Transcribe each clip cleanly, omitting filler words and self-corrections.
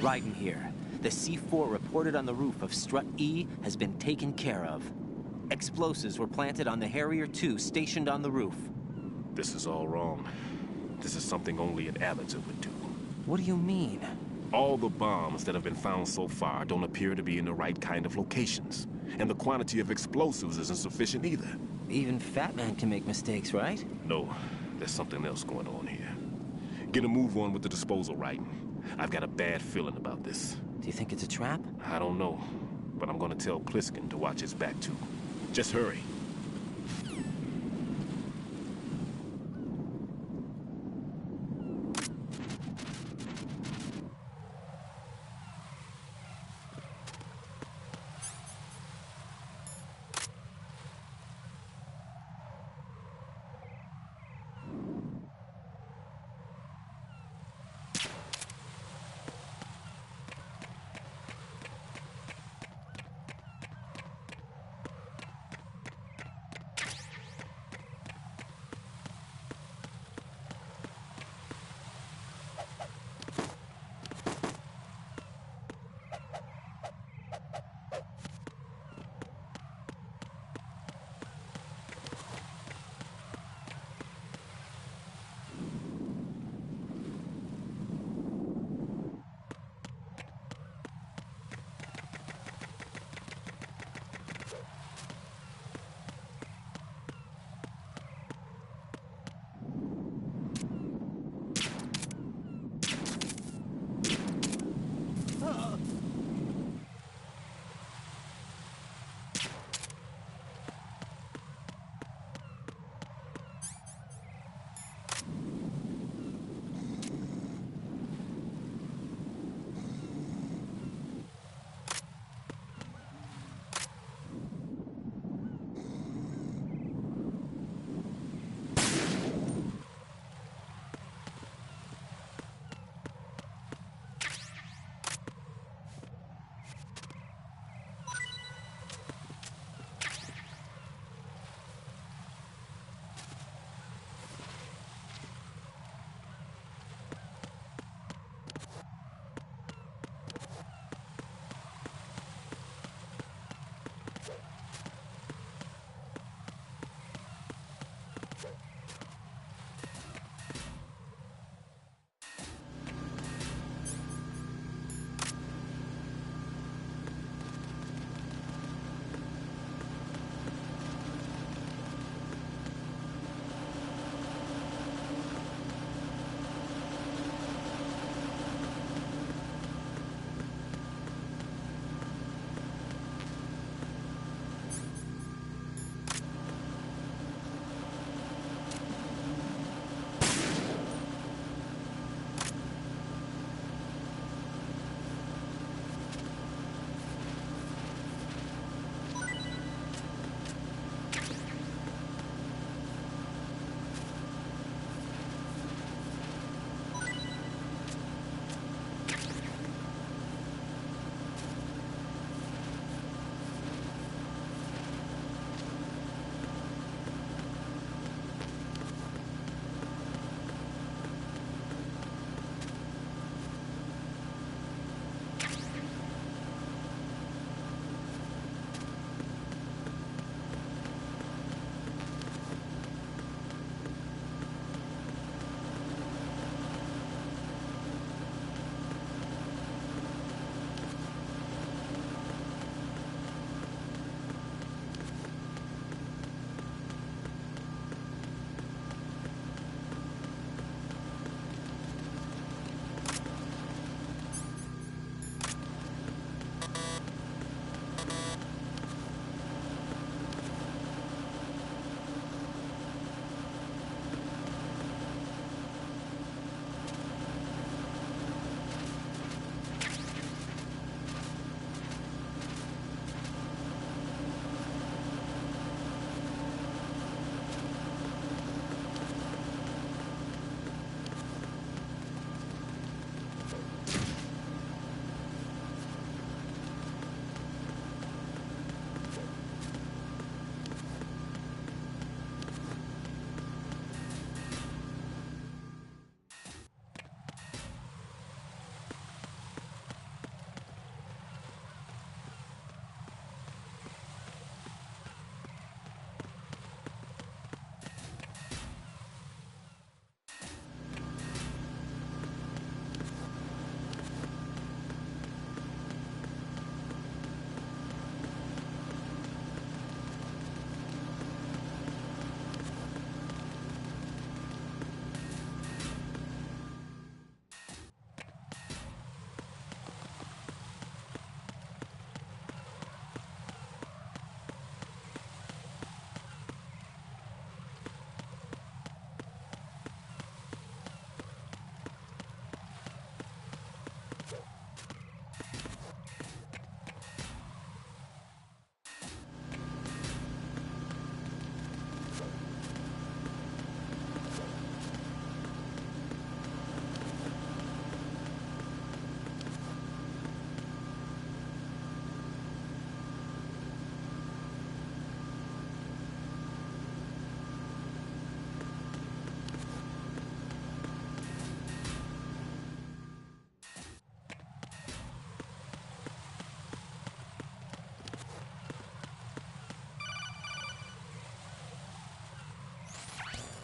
Raiden here. The C4 reported on the roof of Strut E has been taken care of. Explosives were planted on the Harrier 2 stationed on the roof. This is all wrong. This is something only an amateur would do. What do you mean? All the bombs that have been found so far don't appear to be in the right kind of locations. And the quantity of explosives isn't sufficient either. Even Fat Man can make mistakes, right? No, there's something else going on here. Get a move on with the disposal, Raiden. I've got a bad feeling about this. Do you think it's a trap? I don't know, but I'm gonna tell Pliskin to watch his back too. Just hurry.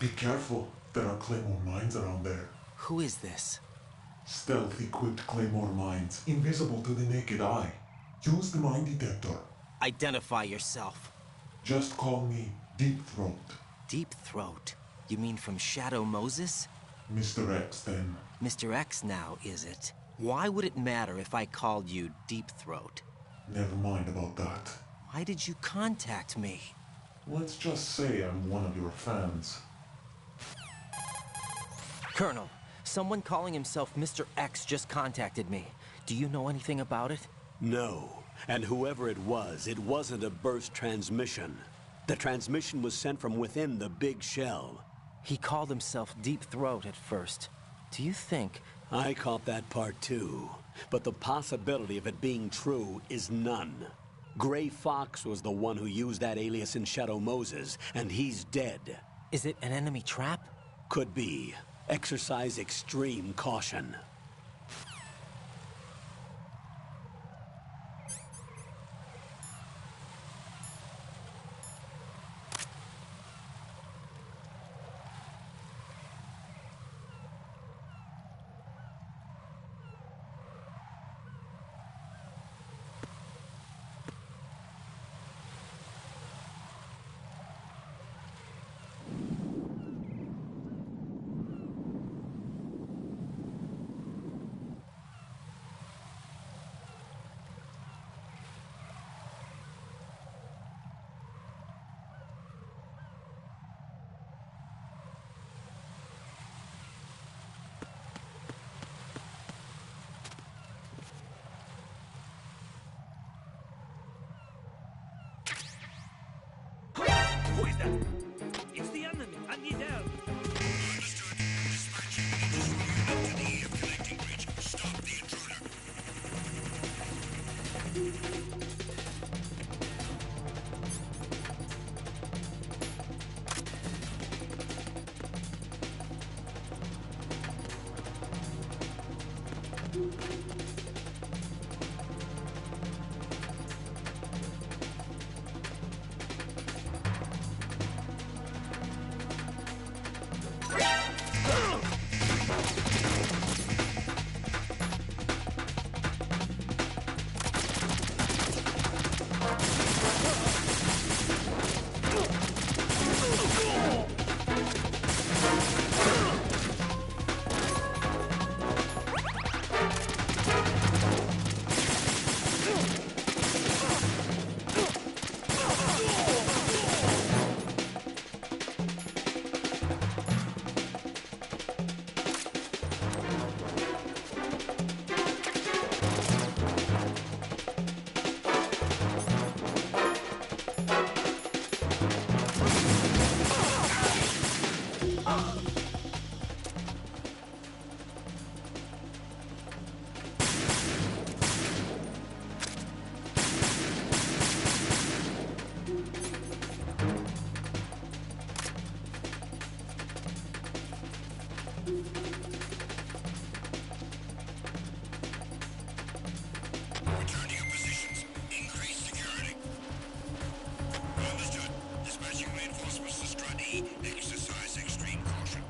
Be careful. There are claymore mines around there. Who is this? Stealth-equipped claymore mines, invisible to the naked eye. Use the mine detector. Identify yourself. Just call me Deep Throat. Deep Throat? You mean from Shadow Moses? Mr. X, then. Mr. X now, is it? Why would it matter if I called you Deep Throat? Never mind about that. Why did you contact me? Let's just say I'm one of your fans. Colonel, someone calling himself Mr. X just contacted me. Do you know anything about it? No. And whoever it wasn't a burst transmission. The transmission was sent from within the big shell. He called himself Deep Throat at first. Do you think... I caught that part too. But the possibility of it being true is none. Gray Fox was the one who used that alias in Shadow Moses, and he's dead. Is it an enemy trap? Could be. Exercise extreme caution. Who is that? It's the enemy. I need help. Understood. Dispatching units from unit to the EF connecting bridge. Stop the intruder. Return to your positions. Increase security. Understood. Dispatching reinforcements to Strut E. Exercise extreme caution.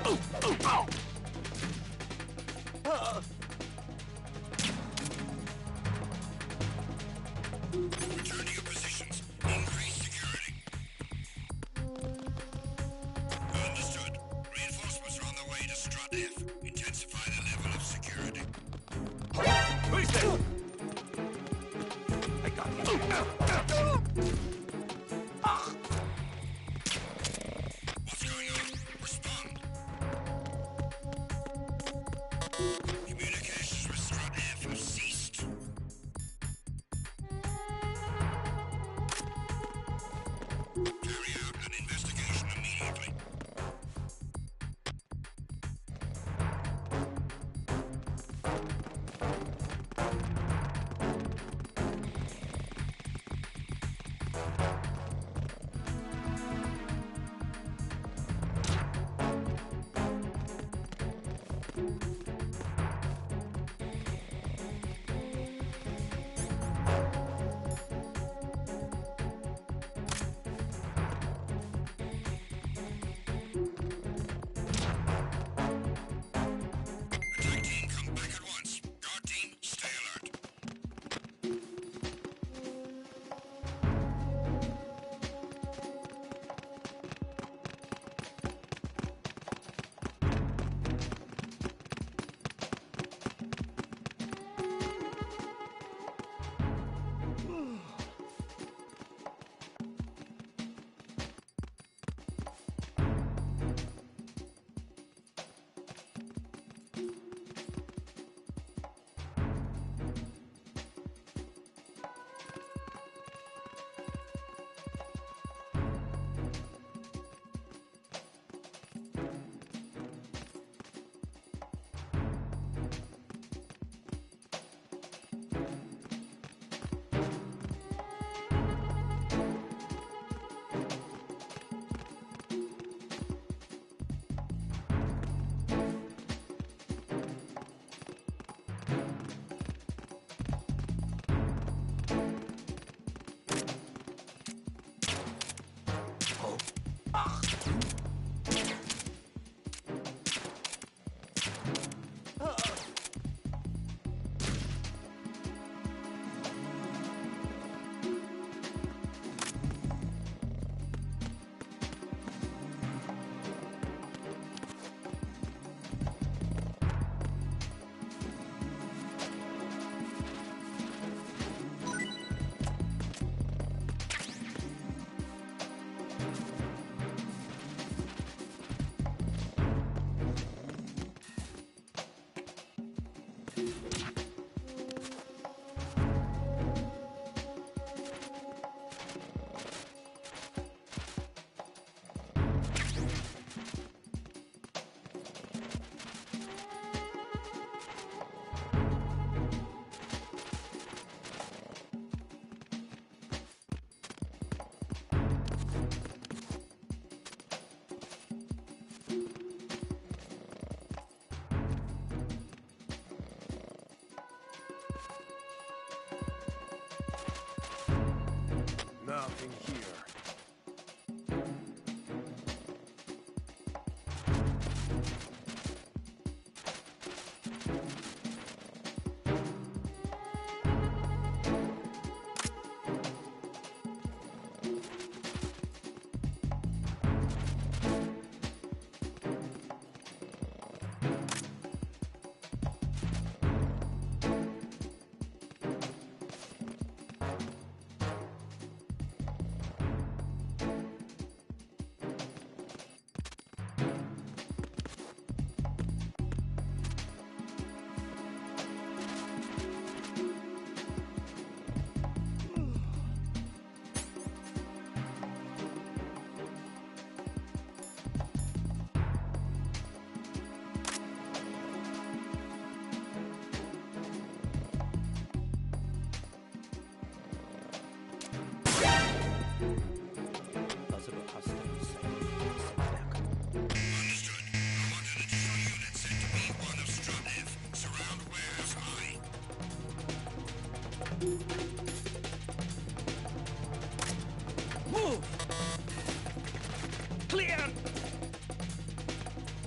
Return to your positions. Increase security. Understood. Reinforcements are on their way to Strut F. Intensify the level of security. Who's there? I got you. What's going on? Respond.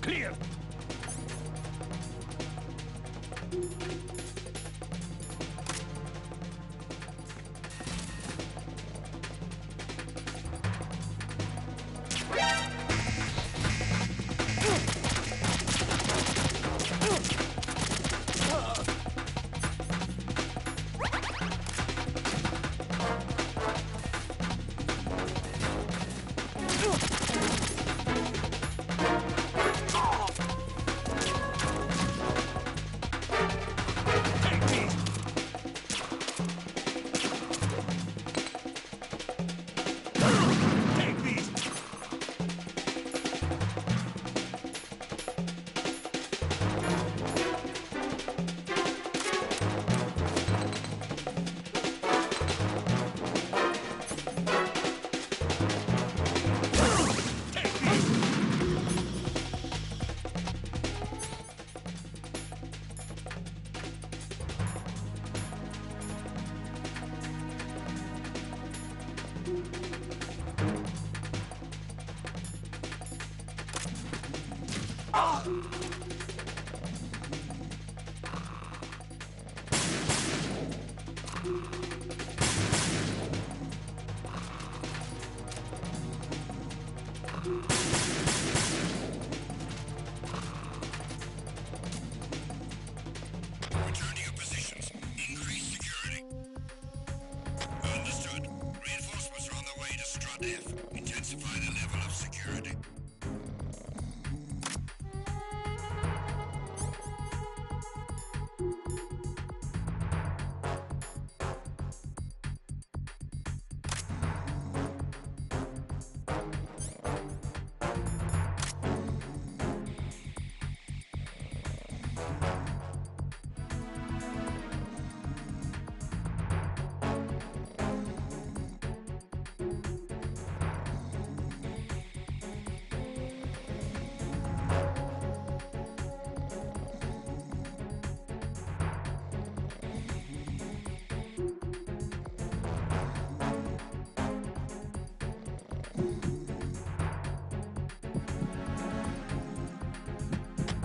Clear. Return to your positions. Increase security. Understood. Reinforcements are on their way to Strut F. Intensify the level of security.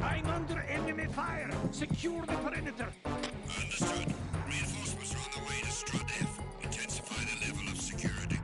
I'm under enemy fire. Secure the perimeter. Understood. Reinforcements are on their way to Strut F. Intensify the level of security.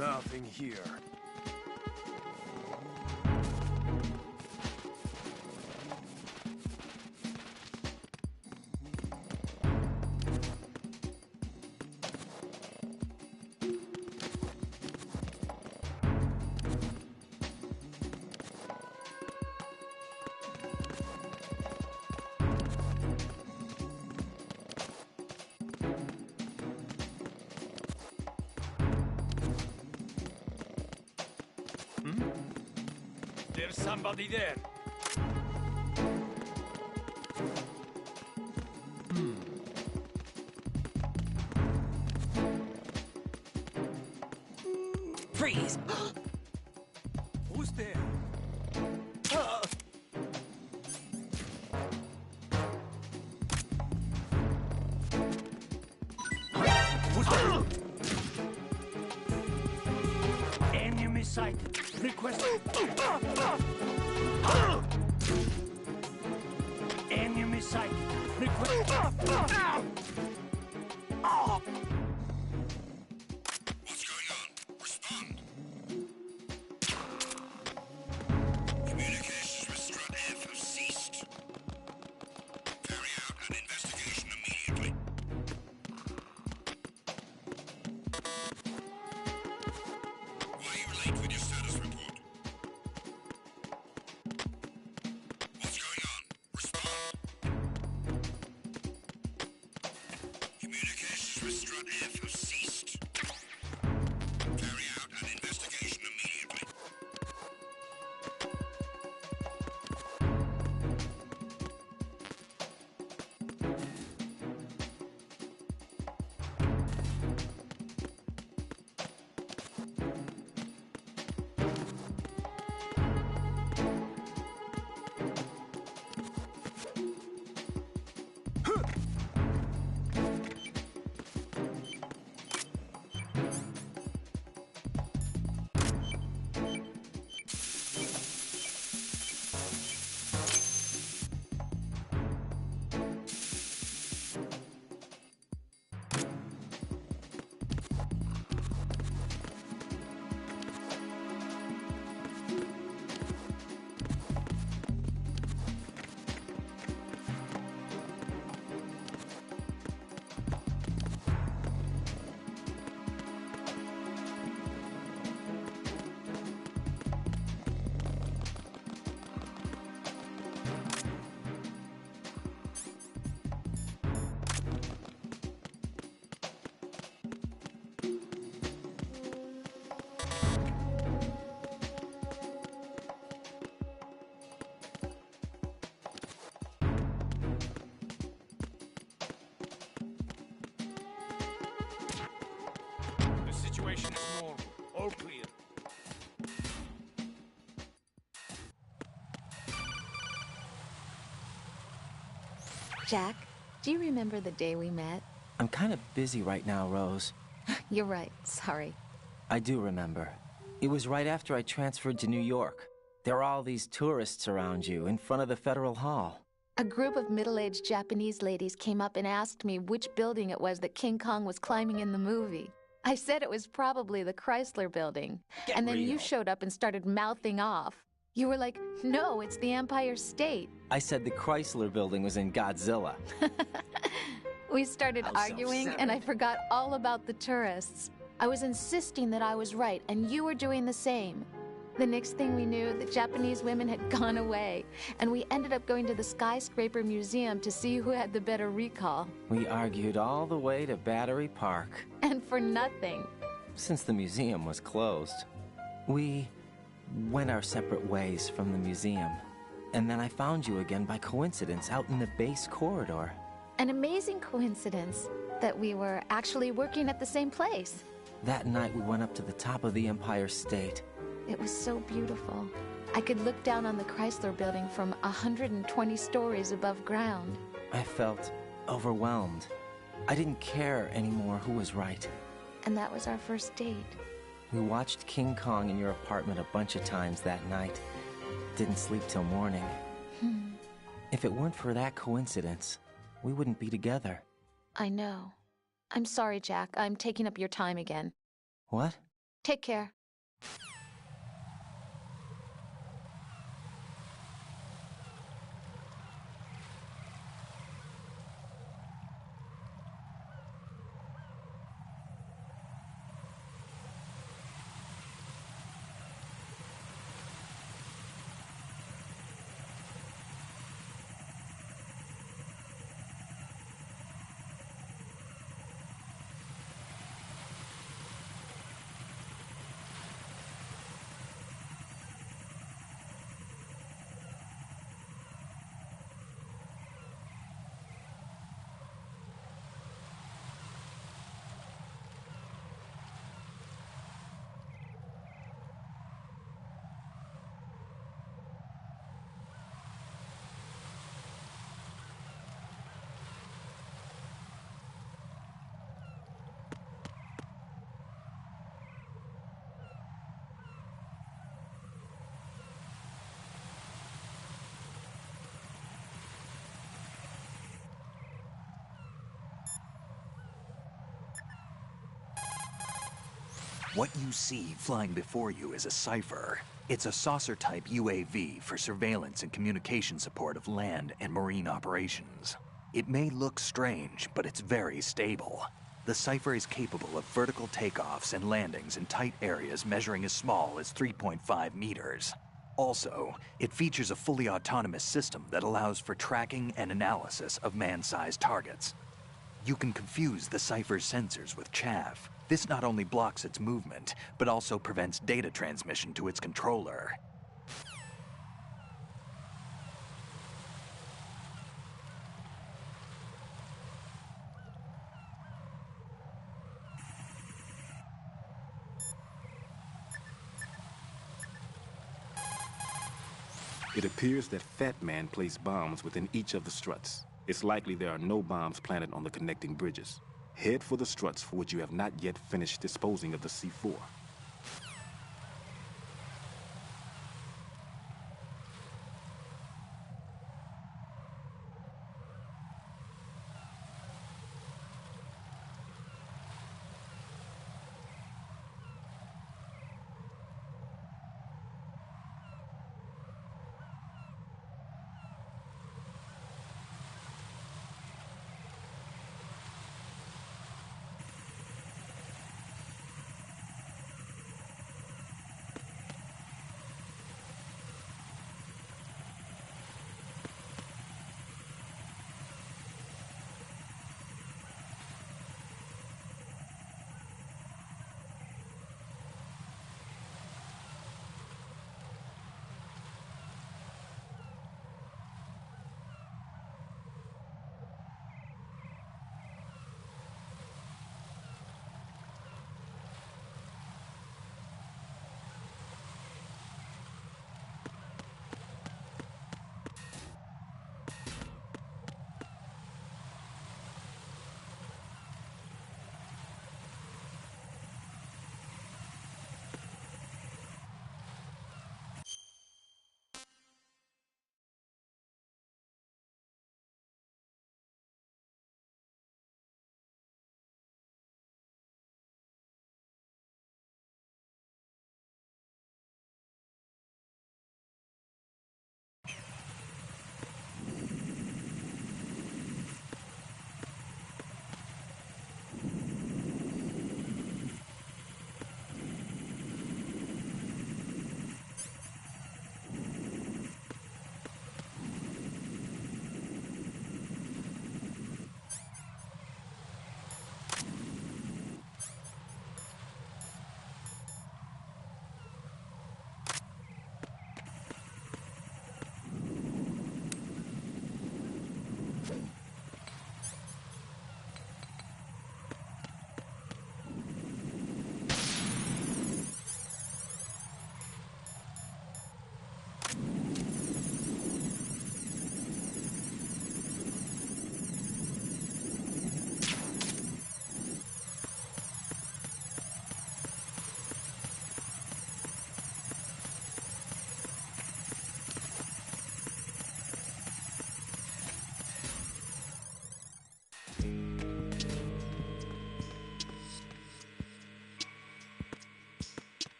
Nothing here. There's somebody there. Freeze! Who's there? Who's there? Enemy sight. Request. Enemy sight. Request. What's going on? Respond. Communications with Strut F have ceased. Carry out an investigation immediately. Why are you late with your status report? What's going on? Respond. Communications with Strut F have ceased. Carry out an investigation immediately. The situation is normal. All clear. Jack, do you remember the day we met? I'm kind of busy right now, Rose. You're right, sorry. I do remember. It was right after I transferred to New York. There were all these tourists around you in front of the Federal Hall. A group of middle-aged Japanese ladies came up and asked me which building it was that King Kong was climbing in the movie. I said it was probably the Chrysler building. And then you showed up and started mouthing off. You were like, no, it's the Empire State. I said the Chrysler building was in Godzilla. We started How arguing, self-centered. and I forgot all about the tourists. I was insisting that I was right, and you were doing the same. The next thing we knew, the Japanese women had gone away, and we ended up going to the Skyscraper Museum to see who had the better recall. We argued all the way to Battery Park, And for nothing. since the museum was closed. We went our separate ways from the museum. And then I found you again by coincidence out in the base corridor. An amazing coincidence that we were actually working at the same place. That night we went up to the top of the Empire State. It was so beautiful. I could look down on the Chrysler building from 120 stories above ground. I felt overwhelmed. I didn't care anymore who was right. And that was our first date. We watched King Kong in your apartment a bunch of times that night. Didn't sleep till morning. If it weren't for that coincidence, we wouldn't be together. I know. I'm sorry, Jack. I'm taking up your time again. What? Take care. What you see flying before you is a cipher. It's a saucer-type UAV for surveillance and communication support of land and marine operations. It may look strange, but it's very stable. The cipher is capable of vertical takeoffs and landings in tight areas measuring as small as 3.5 meters. Also, it features a fully autonomous system that allows for tracking and analysis of man-sized targets. You can confuse the cipher's sensors with chaff. This not only blocks its movement, but also prevents data transmission to its controller. It appears that Fat Man placed bombs within each of the struts. It's likely there are no bombs planted on the connecting bridges. Head for the struts for which you have not yet finished disposing of the C4.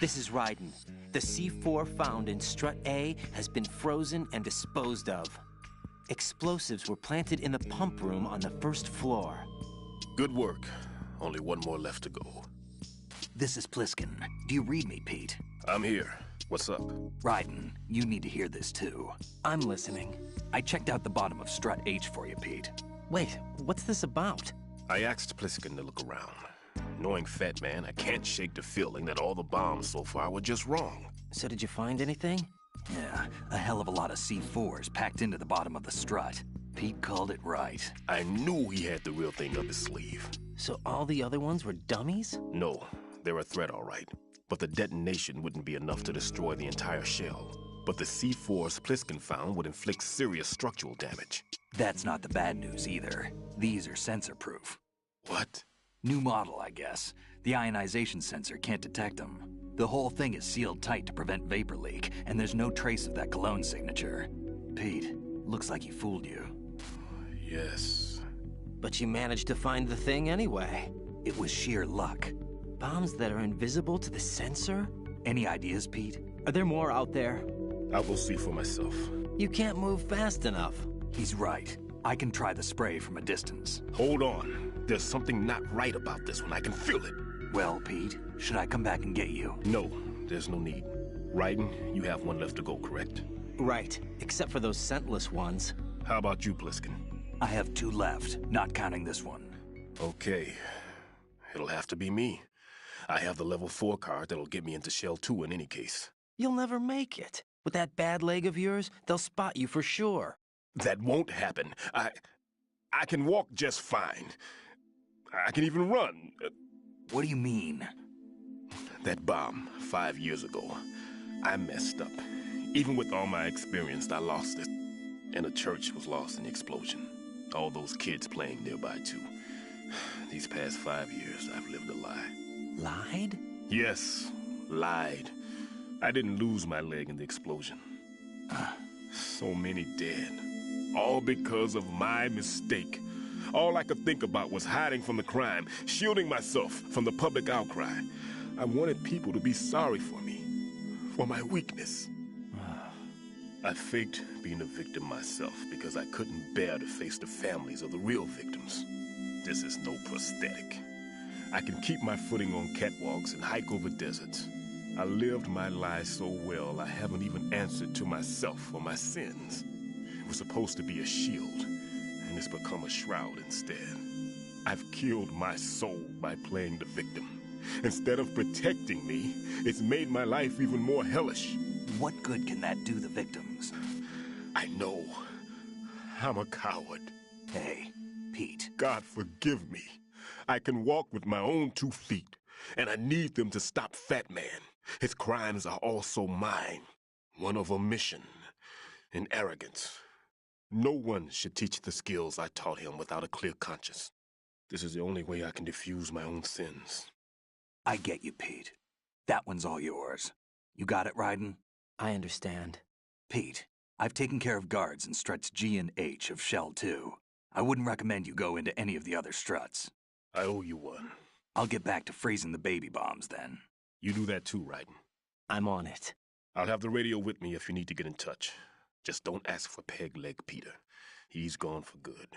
This is Raiden. The C4 found in Strut A has been frozen and disposed of. Explosives were planted in the pump room on the first floor. Good work. Only one more left to go. This is Pliskin. Do you read me, Pete? I'm here. What's up? Raiden, you need to hear this too. I'm listening. I checked out the bottom of Strut H for you, Pete. Wait, what's this about? I asked Pliskin to look around. Knowing Fat Man, I can't shake the feeling that all the bombs so far were just wrong. So did you find anything? Yeah, a hell of a lot of C4s packed into the bottom of the strut. Pete called it right. I knew he had the real thing up his sleeve. So all the other ones were dummies? No, they're a threat, all right. But the detonation wouldn't be enough to destroy the entire shell. But the C4s Pliskin found would inflict serious structural damage. That's not the bad news either. These are sensor-proof. What? New model, I guess. The ionization sensor can't detect them. The whole thing is sealed tight to prevent vapor leak, and there's no trace of that cologne signature. Pete, looks like he fooled you. Yes. But you managed to find the thing anyway. It was sheer luck. Bombs that are invisible to the sensor? Any ideas, Pete? Are there more out there? I'll go see for myself. You can't move fast enough. He's right. I can try the spray from a distance. Hold on. There's something not right about this one. I can feel it. Well, Pete, should I come back and get you? No, there's no need. Raiden, you have one left to go, correct? Right, except for those scentless ones. How about you, Pliskin? I have 2 left, not counting this one. Okay. It'll have to be me. I have the level 4 card that'll get me into Shell 2 in any case. You'll never make it. With that bad leg of yours, they'll spot you for sure. That won't happen. I can walk just fine. I can even run. What do you mean? That bomb 5 years ago. I messed up. Even with all my experience, I lost it. And the church was lost in the explosion. All those kids playing nearby, too. These past 5 years, I've lived a lie. Lied? Yes. lied. I didn't lose my leg in the explosion. So many dead. All because of my mistake. All I could think about was hiding from the crime, shielding myself from the public outcry. I wanted people to be sorry for me, for my weakness. I faked being a victim myself because I couldn't bear to face the families of the real victims. This is no prosthetic. I can keep my footing on catwalks and hike over deserts. I lived my life so well I haven't even answered to myself for my sins. It was supposed to be a shield, and it's become a shroud instead. I've killed my soul by playing the victim. Instead of protecting me, it's made my life even more hellish. What good can that do the victims? I know. I'm a coward. Hey, Pete. God forgive me. I can walk with my own 2 feet, and I need them to stop Fat Man. His crimes are also mine. One of omission and arrogance. No one should teach the skills I taught him without a clear conscience. This is the only way I can diffuse my own sins. I get you, Pete. That one's all yours. You got it, Raiden? I understand. Pete, I've taken care of guards in struts G and H of Shell 2. I wouldn't recommend you go into any of the other struts. I owe you one. I'll get back to freezing the baby bombs then. You do that too, Raiden. I'm on it. I'll have the radio with me if you need to get in touch. Just don't ask for Peg Leg Peter. He's gone for good.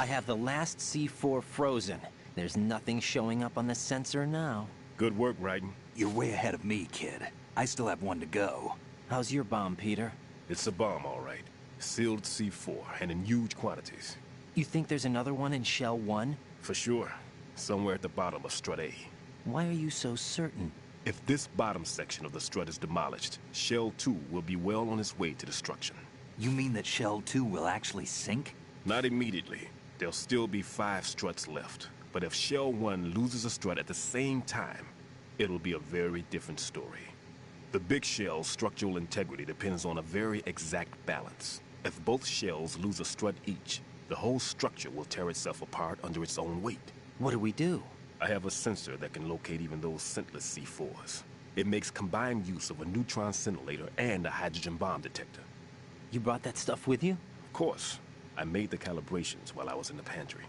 I have the last C4 frozen. There's nothing showing up on the sensor now. Good work, Raiden. You're way ahead of me, kid. I still have one to go. How's your bomb, Peter? It's a bomb, all right. Sealed C4, and in huge quantities. You think there's another one in Shell 1? For sure. Somewhere at the bottom of Strut A. Why are you so certain? If this bottom section of the strut is demolished, Shell 2 will be well on its way to destruction. You mean that Shell 2 will actually sink? Not immediately. There'll still be 5 struts left. But if Shell 1 loses a strut at the same time, it'll be a very different story. The big shell's structural integrity depends on a very exact balance. If both shells lose a strut each, the whole structure will tear itself apart under its own weight. What do we do? I have a sensor that can locate even those scentless C4s. It makes combined use of a neutron scintillator and a hydrogen bomb detector. You brought that stuff with you? Of course. I made the calibrations while I was in the pantry.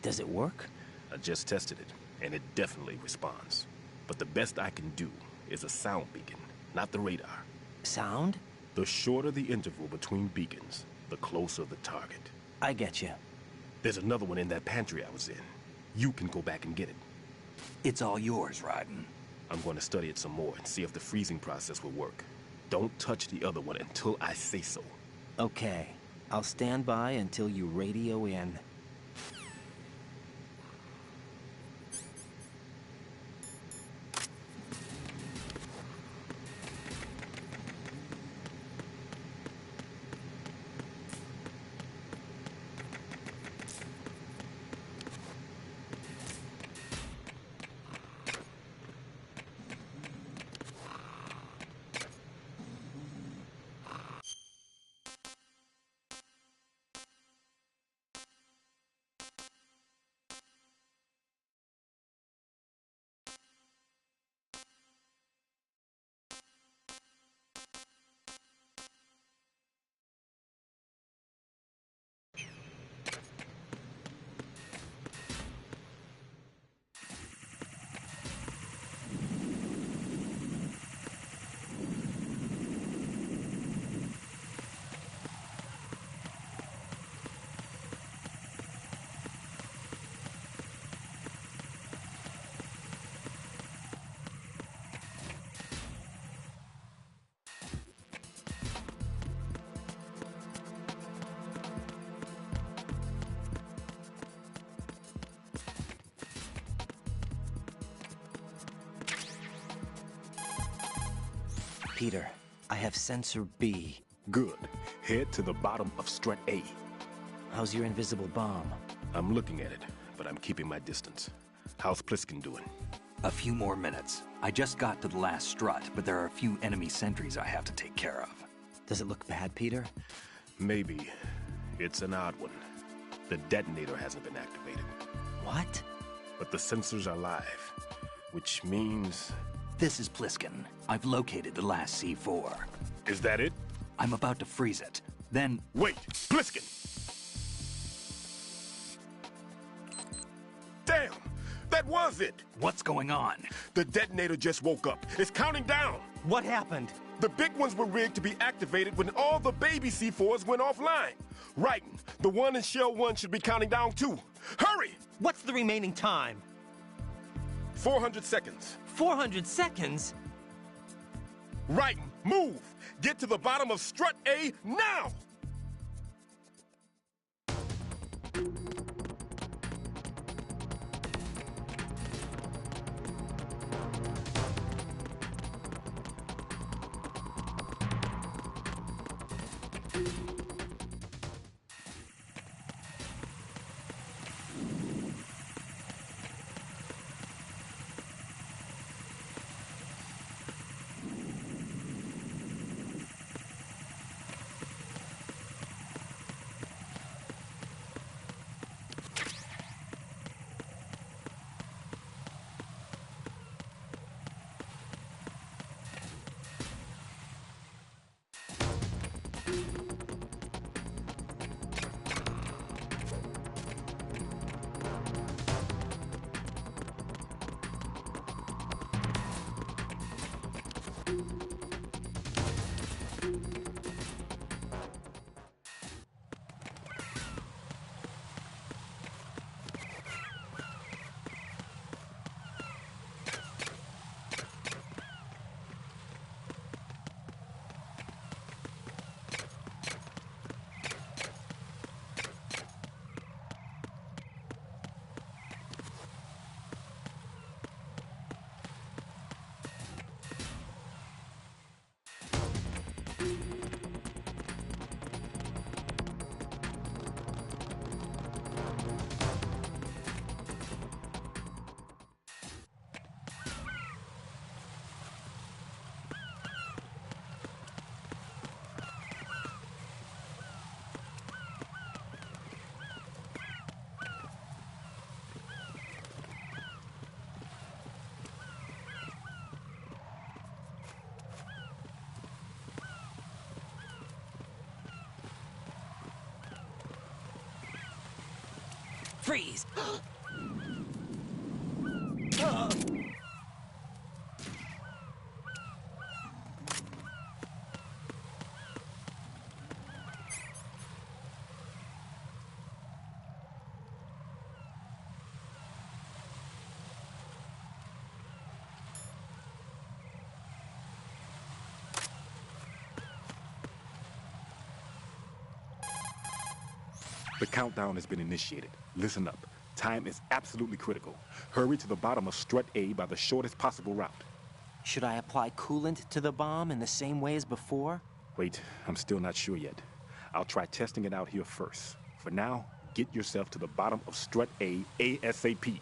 Does it work? I just tested it, and it definitely responds. But the best I can do is a sound beacon, not the radar. Sound? The shorter the interval between beacons, the closer the target. I get you. There's another one in that pantry I was in. You can go back and get it. It's all yours, Raiden. I'm going to study it some more and see if the freezing process will work. Don't touch the other one until I say so. Okay. I'll stand by until you radio in. Peter, I have sensor B. Good. Head to the bottom of Strut A. How's your invisible bomb? I'm looking at it, but I'm keeping my distance. How's Pliskin doing? A few more minutes. I just got to the last strut, but there are a few enemy sentries I have to take care of. Does it look bad, Peter? Maybe. It's an odd one. The detonator hasn't been activated. What? But the sensors are live, which means... This is Pliskin. I've located the last C4. Is that it? I'm about to freeze it. Then... Wait! Pliskin! Damn! That was it! What's going on? The detonator just woke up. It's counting down! What happened? The big ones were rigged to be activated when all the baby C4s went offline. Raiden, the one in Shell 1 should be counting down too. Hurry! What's the remaining time? 400 seconds. 400 seconds? Raiden, move! Get to the bottom of Strut A now! Freeze! The countdown has been initiated. Listen up. Time is absolutely critical. Hurry to the bottom of strut A by the shortest possible route. Should I apply coolant to the bomb in the same way as before? Wait, I'm still not sure yet. I'll try testing it out here first. For now, get yourself to the bottom of strut A ASAP.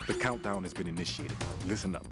The countdown has been initiated. Listen up.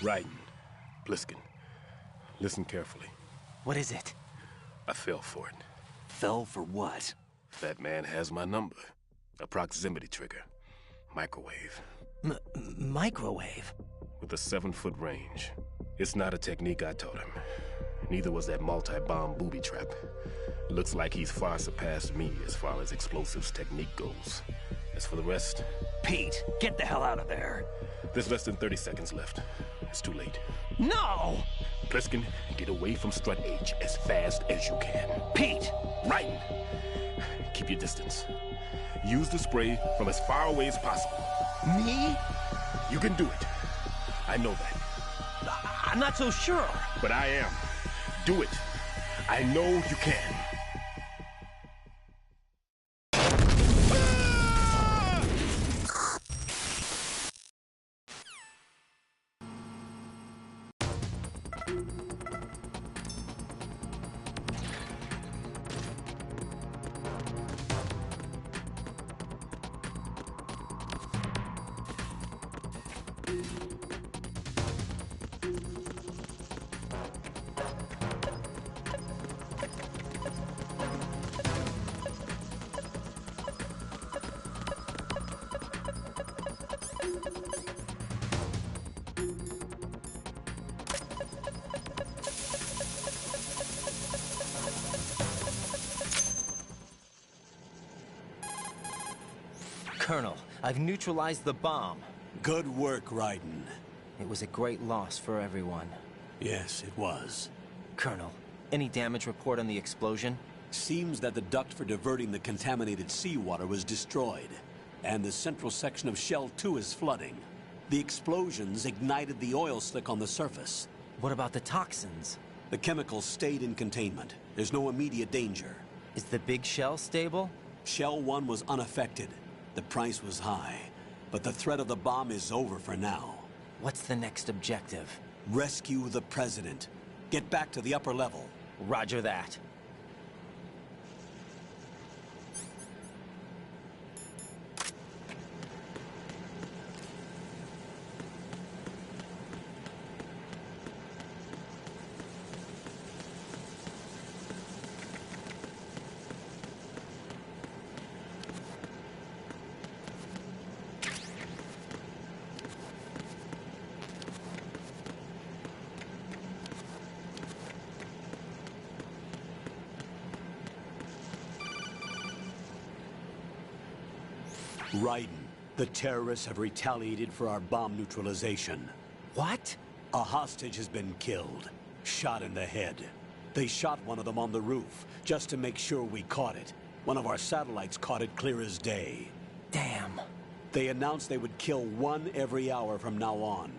Raiden, Bliskin, listen carefully. What is it? I fell for it. Fell for what? Fat Man has my number. A proximity trigger. Microwave. Microwave? With a 7-foot range. It's not a technique I taught him. Neither was that multi-bomb booby trap. Looks like he's far surpassed me as far as explosives technique goes. As for the rest... Pete, get the hell out of there. There's less than 30 seconds left. It's too late. No! Pliskin, get away from Strut H as fast as you can. Pete! Raiden, keep your distance. Use the spray from as far away as possible. Me? You can do it. I know that. I'm not so sure. But I am. Do it. I know you can. Colonel, I've neutralized the bomb. Good work, Raiden. It was a great loss for everyone. Yes, it was. Colonel, any damage report on the explosion? Seems that the duct for diverting the contaminated seawater was destroyed, and the central section of Shell 2 is flooding. The explosions ignited the oil slick on the surface. What about the toxins? The chemicals stayed in containment. There's no immediate danger. Is the big shell stable? Shell 1 was unaffected. The price was high, but the threat of the bomb is over for now. What's the next objective? Rescue the President. Get back to the upper level. Roger that. Raiden, the terrorists have retaliated for our bomb neutralization. What? A hostage has been killed, shot in the head. They shot one of them on the roof, just to make sure we caught it. One of our satellites caught it clear as day. Damn. They announced they would kill one every hour from now on.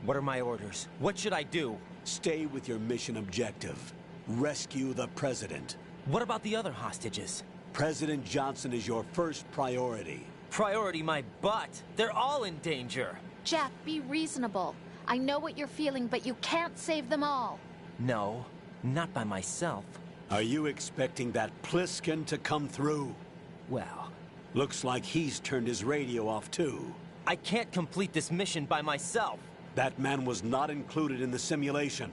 What are my orders? What should I do? Stay with your mission objective. Rescue the President. What about the other hostages? President Johnson is your first priority. Priority my butt. They're all in danger. Jack, be reasonable. I know what you're feeling, but you can't save them all. No, not by myself. Are you expecting that Pliskin to come through? Well, looks like he's turned his radio off too. I can't complete this mission by myself. That man was not included in the simulation.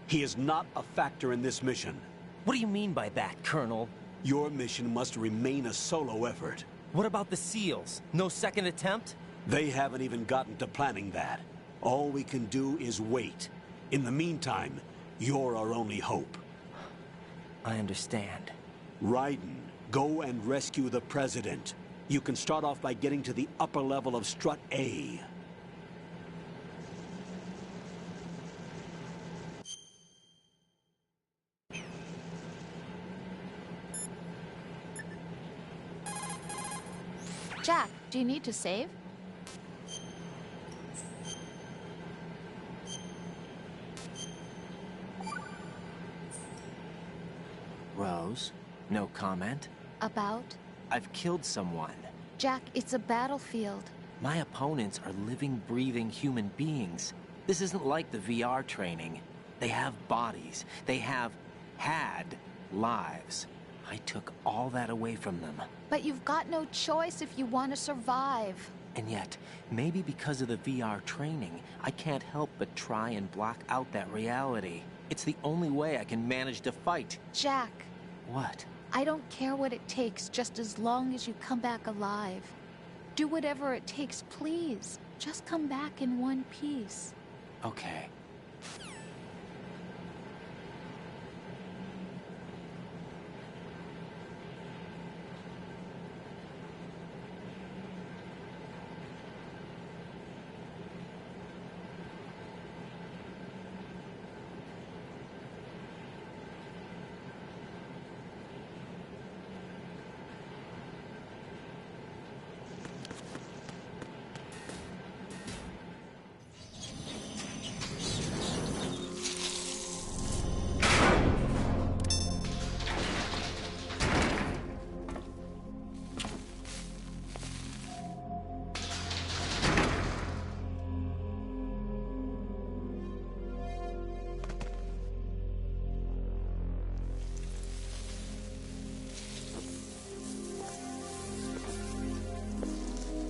He is not a factor in this mission. What do you mean by that, Colonel? Your mission must remain a solo effort. What about the SEALs? No second attempt? They haven't even gotten to planning that. All we can do is wait. In the meantime, you're our only hope. I understand. Raiden, go and rescue the President. You can start off by getting to the upper level of Strut A. Jack, do you need to save? Rose, no comment? About? I've killed someone. Jack, it's a battlefield. My opponents are living, breathing human beings. This isn't like the VR training. They have bodies. They have had lives. I took all that away from them. But you've got no choice if you want to survive. And yet, maybe because of the VR training, I can't help but try and block out that reality. It's the only way I can manage to fight. Jack. What? I don't care what it takes, just as long as you come back alive. Do whatever it takes, please. Just come back in one piece. Okay.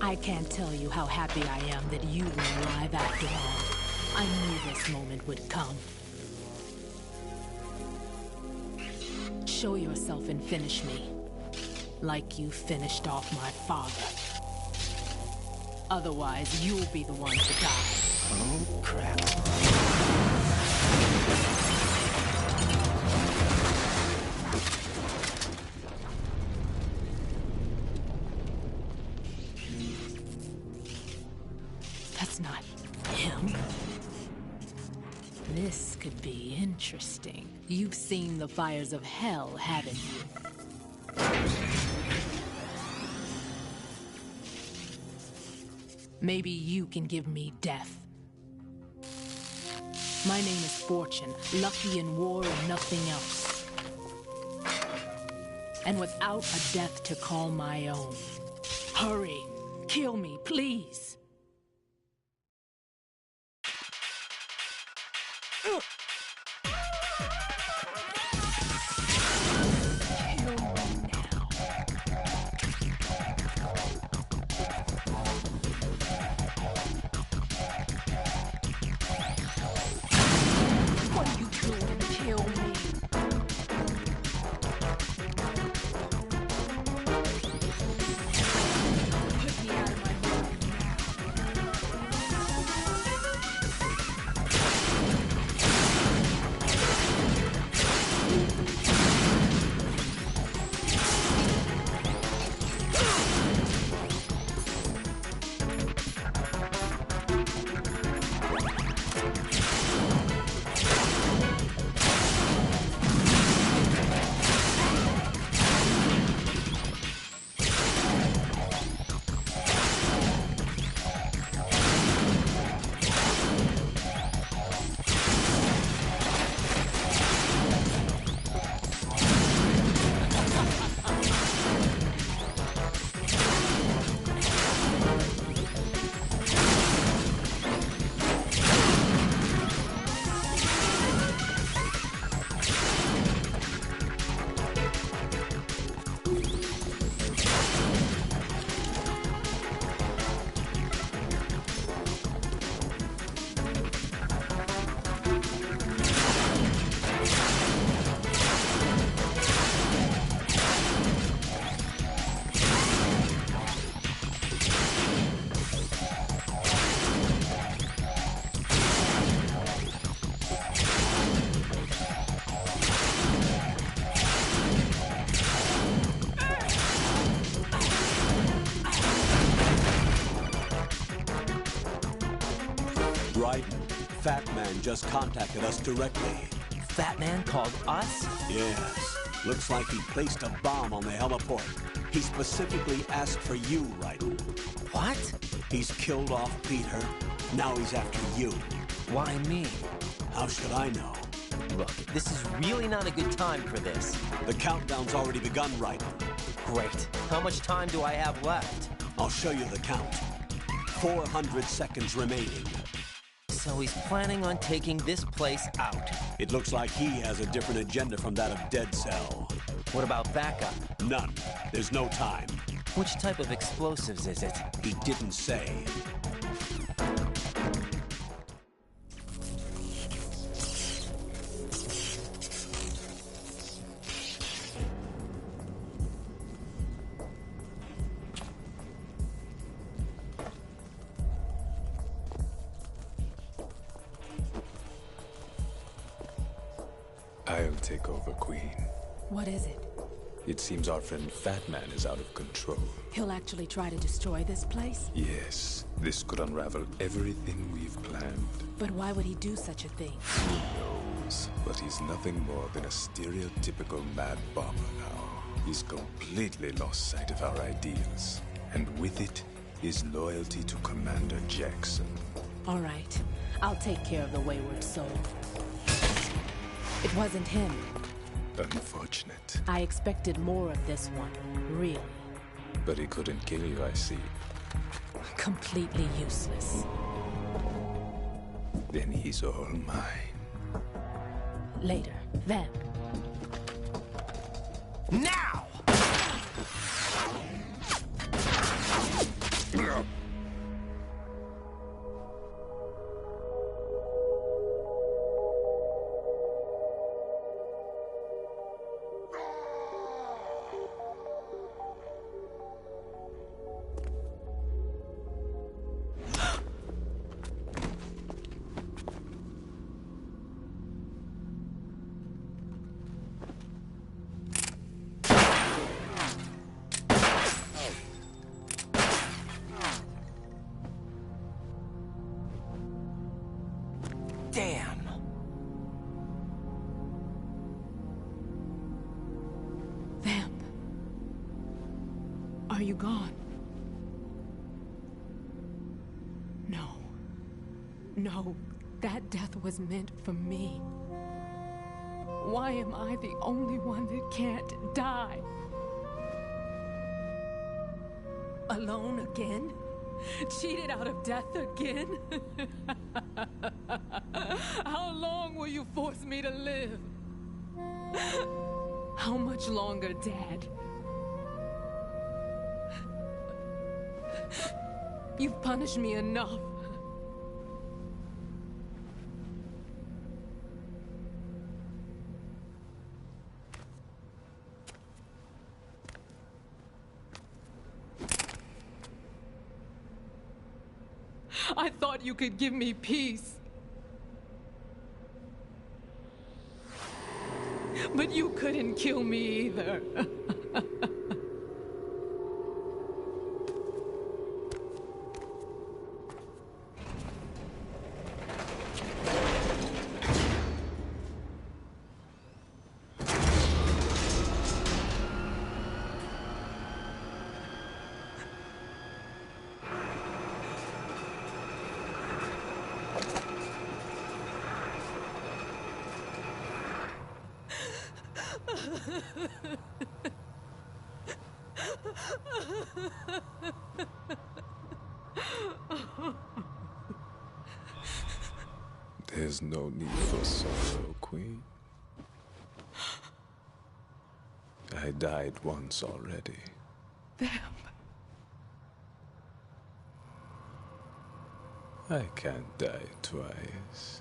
I can't tell you how happy I am that you were alive after all. I knew this moment would come. Show yourself and finish me. Like you finished off my father. Otherwise, you'll be the one to die. Oh, crap. That's not him. This could be interesting. You've seen the fires of hell, haven't you? Maybe you can give me death. My name is Fortune, lucky in war and nothing else. And without a death to call my own. Hurry, kill me, please. Right. Fat Man just contacted us directly. Fat Man called us? Yes. Looks like he placed a bomb on the heliport. He specifically asked for you, Raiden. What? He's killed off Peter. Now he's after you. Why me? How should I know? Look, this is really not a good time for this. The countdown's already begun, Raiden. Great. How much time do I have left? I'll show you the count. 400 seconds remaining. So he's planning on taking this place out. It looks like he has a different agenda from that of Dead Cell. What about backup? None. There's no time. Which type of explosives is it? He didn't say. I'll take over, Queen. What is it? It seems our friend Fat Man is out of control. He'll actually try to destroy this place? Yes, this could unravel everything we've planned. But why would he do such a thing? Who knows? But he's nothing more than a stereotypical mad bomber now. He's completely lost sight of our ideals. And with it, his loyalty to Commander Jackson. All right. I'll take care of the wayward soul. It wasn't him. Unfortunate. I expected more of this one, really. But he couldn't kill you, I see. Completely useless. Then he's all mine. Later. Vamp. Now! Damn! Vamp. Are you gone? No. No, that death was meant for me. Why am I the only one that can't die? Alone again? Cheated out of death again? How long will you force me to live? How much longer, Dad? You've punished me enough. I thought you could give me peace. But you couldn't kill me either. There's no need for sorrow, Queen. I died once already. Vamp. I can't die twice.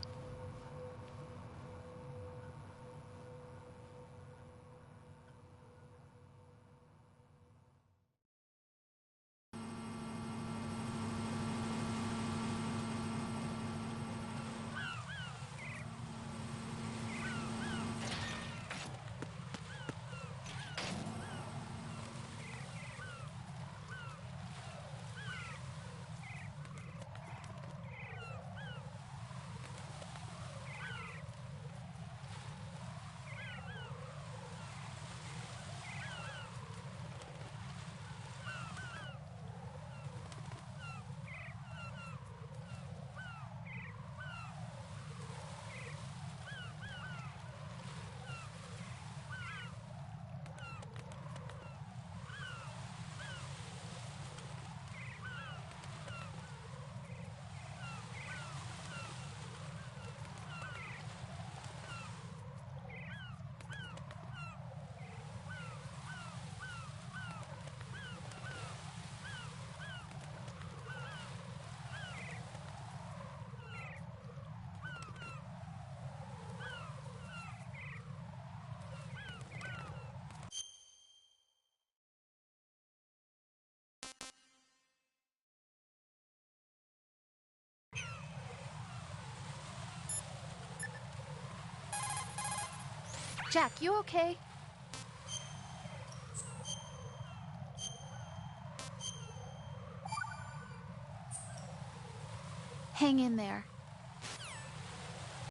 Jack, you okay? Hang in there.